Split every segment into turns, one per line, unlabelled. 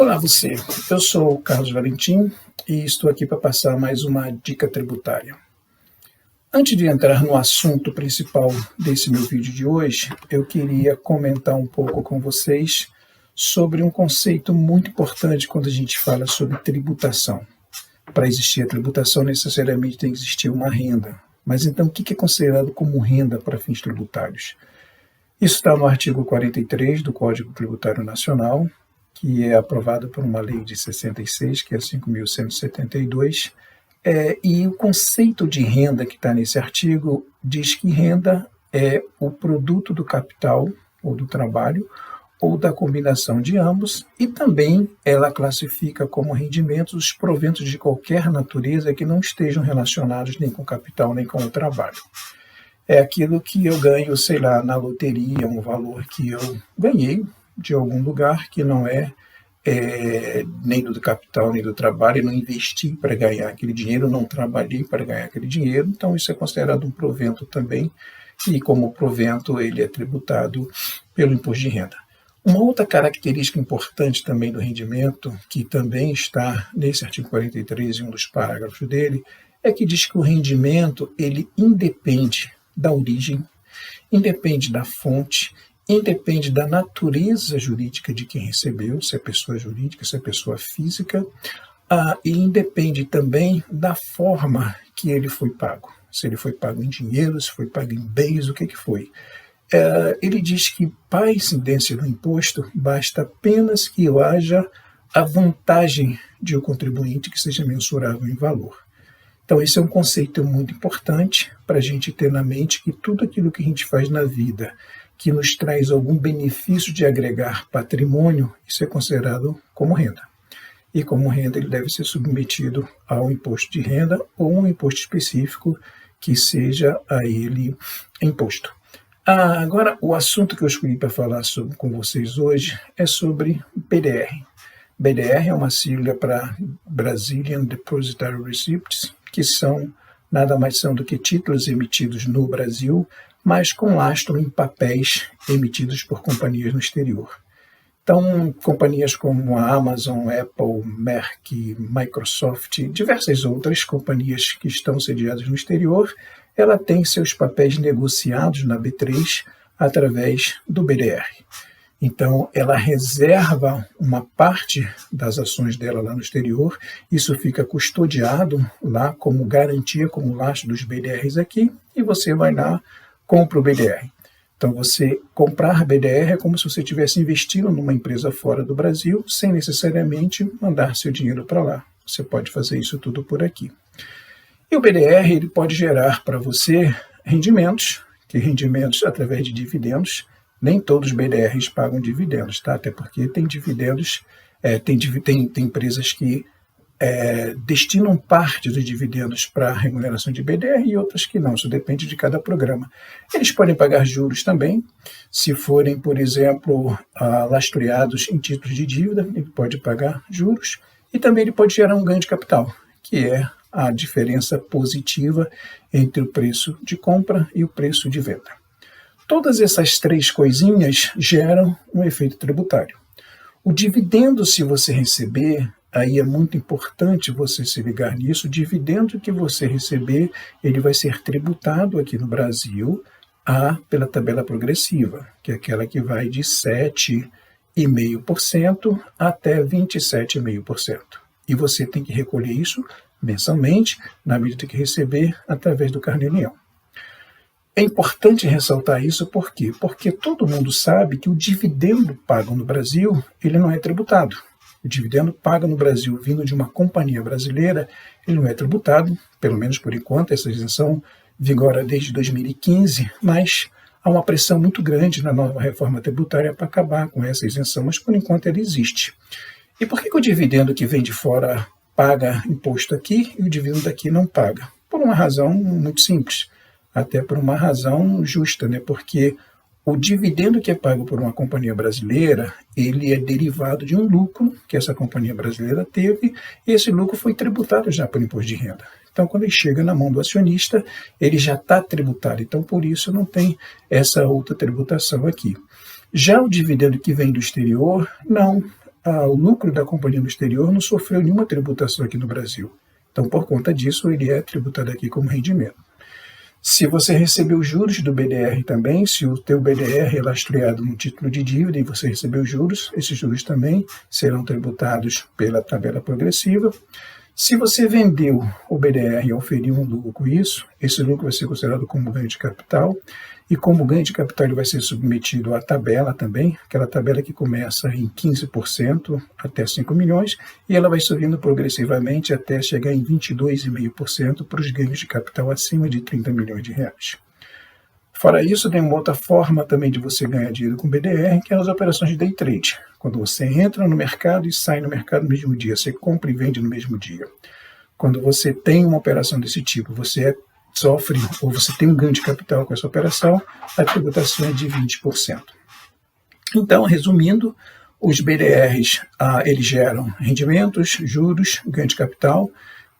Olá você, eu sou o Carlos Valentim e estou aqui para passar mais uma dica tributária. Antes de entrar no assunto principal desse meu vídeo de hoje, eu queria comentar um pouco com vocês sobre um conceito muito importante quando a gente fala sobre tributação. Para existir a tributação, necessariamente tem que existir uma renda. Mas então, o que é considerado como renda para fins tributários? Isso está no artigo 43 do Código Tributário Nacional, que é aprovado por uma lei de 66, que é 5.172, e o conceito de renda que está nesse artigo diz que renda é o produto do capital ou do trabalho ou da combinação de ambos, e também ela classifica como rendimentos os proventos de qualquer natureza que não estejam relacionados nem com o capital nem com o trabalho. É aquilo que eu ganho, sei lá, na loteria, um valor que eu ganhei de algum lugar que não é nem do capital nem do trabalho, eu não investi para ganhar aquele dinheiro, não trabalhei para ganhar aquele dinheiro, então isso é considerado um provento também, e como provento ele é tributado pelo imposto de renda. Uma outra característica importante também do rendimento, que também está nesse artigo 43, em um dos parágrafos dele, é que diz que o rendimento ele independe da origem, independe da fonte, independe da natureza jurídica de quem recebeu, se é pessoa jurídica, se é pessoa física, e independe também da forma que ele foi pago. Se ele foi pago em dinheiro, se foi pago em bens, o que foi. Ele diz que para a incidência do imposto basta apenas que haja a vantagem de o contribuinte que seja mensurável em valor. Então, esse é um conceito muito importante para a gente ter na mente que tudo aquilo que a gente faz na vida que nos traz algum benefício de agregar patrimônio, isso é considerado como renda. E como renda ele deve ser submetido ao imposto de renda ou um imposto específico que seja a ele imposto. Agora, o assunto que eu escolhi para falar com vocês hoje é sobre BDR. BDR é uma sigla para Brazilian Depositary Receipts, que nada mais são do que títulos emitidos no Brasil, mas com lastro em papéis emitidos por companhias no exterior. Então, companhias como a Amazon, Apple, Merck, Microsoft, diversas outras companhias que estão sediadas no exterior, ela tem seus papéis negociados na B3 através do BDR. Então, ela reserva uma parte das ações dela lá no exterior, isso fica custodiado lá como garantia, como lastro dos BDRs aqui, e você vai lá, compra o BDR. Então, você comprar BDR é como se você estivesse investindo numa empresa fora do Brasil, sem necessariamente mandar seu dinheiro para lá. Você pode fazer isso tudo por aqui. E o BDR ele pode gerar para você rendimentos, que rendimentos através de dividendos. Nem todos os BDRs pagam dividendos, tá? Até porque tem dividendos, tem empresas que destinam parte dos dividendos para a remuneração de BDR e outras que não, isso depende de cada programa. Eles podem pagar juros também, se forem, por exemplo, lastreados em títulos de dívida, ele pode pagar juros e também ele pode gerar um ganho de capital, que é a diferença positiva entre o preço de compra e o preço de venda. Todas essas três coisinhas geram um efeito tributário. O dividendo, se você receber, aí é muito importante você se ligar nisso, o dividendo que você receber, ele vai ser tributado aqui no Brasil pela tabela progressiva, que é aquela que vai de 7,5% até 27,5%. E você tem que recolher isso mensalmente, na medida que receber, através do Carnê-Leão. É importante ressaltar isso por quê? Porque todo mundo sabe que o dividendo pago no Brasil, ele não é tributado. O dividendo pago no Brasil vindo de uma companhia brasileira, ele não é tributado, pelo menos por enquanto, essa isenção vigora desde 2015, mas há uma pressão muito grande na nova reforma tributária para acabar com essa isenção, mas por enquanto ela existe. E por que o dividendo que vem de fora paga imposto aqui e o dividendo daqui não paga? Por uma razão muito simples. Até por uma razão justa, né? Porque o dividendo que é pago por uma companhia brasileira, ele é derivado de um lucro que essa companhia brasileira teve, e esse lucro foi tributado já por imposto de renda. Então, quando ele chega na mão do acionista, ele já está tributado. Então, por isso, não tem essa outra tributação aqui. Já o dividendo que vem do exterior, não. o lucro da companhia no exterior não sofreu nenhuma tributação aqui no Brasil. Então, por conta disso, ele é tributado aqui como rendimento. Se você recebeu juros do BDR também, se o teu BDR é lastreado no título de dívida e você recebeu juros, esses juros também serão tributados pela tabela progressiva. Se você vendeu o BDR e oferiu um lucro com isso, esse lucro vai ser considerado como ganho de capital, e como ganho de capital ele vai ser submetido à tabela também, aquela tabela que começa em 15% até 5 milhões, e ela vai subindo progressivamente até chegar em 22,5% para os ganhos de capital acima de 30 milhões de reais. Fora isso, tem uma outra forma também de você ganhar dinheiro com BDR, que é as operações de day trade. Quando você entra no mercado e sai no mercado no mesmo dia, você compra e vende no mesmo dia. Quando você tem uma operação desse tipo, você sofre ou você tem um ganho de capital com essa operação, a tributação é de 20%. Então, resumindo, os BDRs eles geram rendimentos, juros, ganho de capital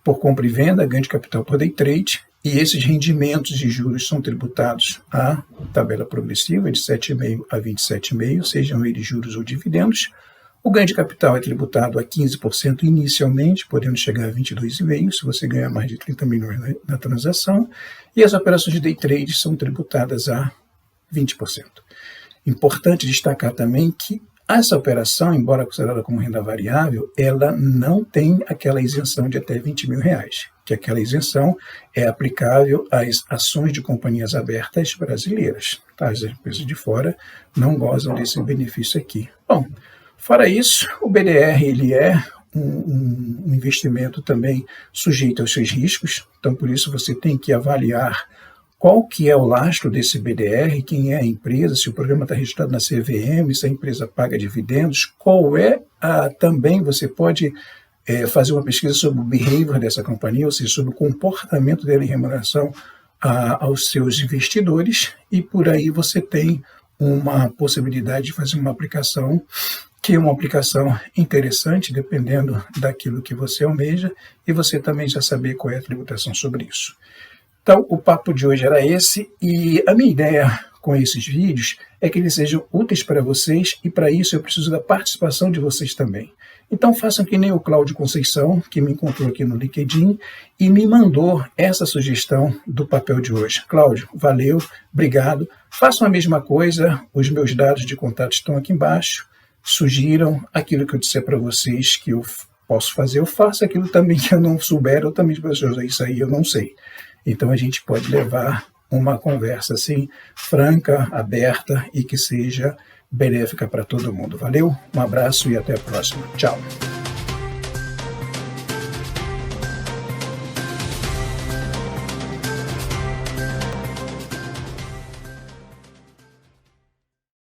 por compra e venda, ganho de capital por day trade, e esses rendimentos e juros são tributados à tabela progressiva de 7,5% a 27,5%, sejam eles juros ou dividendos. O ganho de capital é tributado a 15% inicialmente, podendo chegar a 22,5% se você ganhar mais de 30 milhões na transação, e as operações de day trade são tributadas a 20%. Importante destacar também que essa operação, embora considerada como renda variável, ela não tem aquela isenção de até 20 mil reais, que aquela isenção é aplicável às ações de companhias abertas brasileiras. Tá? As empresas de fora não gozam desse benefício aqui. Bom, fora isso, o BDR ele é um investimento também sujeito aos seus riscos, então por isso você tem que avaliar qual que é o lastro desse BDR, quem é a empresa, se o programa está registrado na CVM, se a empresa paga dividendos, qual é também você pode fazer uma pesquisa sobre o behavior dessa companhia, ou seja, sobre o comportamento dela em remuneração aos seus investidores, e por aí você tem uma possibilidade de fazer uma aplicação que é uma aplicação interessante, dependendo daquilo que você almeja, e você também já saber qual é a tributação sobre isso. Então, o papo de hoje era esse, e a minha ideia com esses vídeos é que eles sejam úteis para vocês, e para isso eu preciso da participação de vocês também. Então façam que nem o Cláudio Conceição, que me encontrou aqui no LinkedIn e me mandou essa sugestão do papel de hoje. Cláudio, valeu, obrigado. Façam a mesma coisa, os meus dados de contato estão aqui embaixo. Sugiram aquilo que eu disser para vocês que eu posso fazer, eu faço. Aquilo também que eu não souber, eu também digo, isso aí eu não sei. Então a gente pode levar uma conversa assim, franca, aberta e que seja benéfica para todo mundo. Valeu, um abraço e até a próxima. Tchau.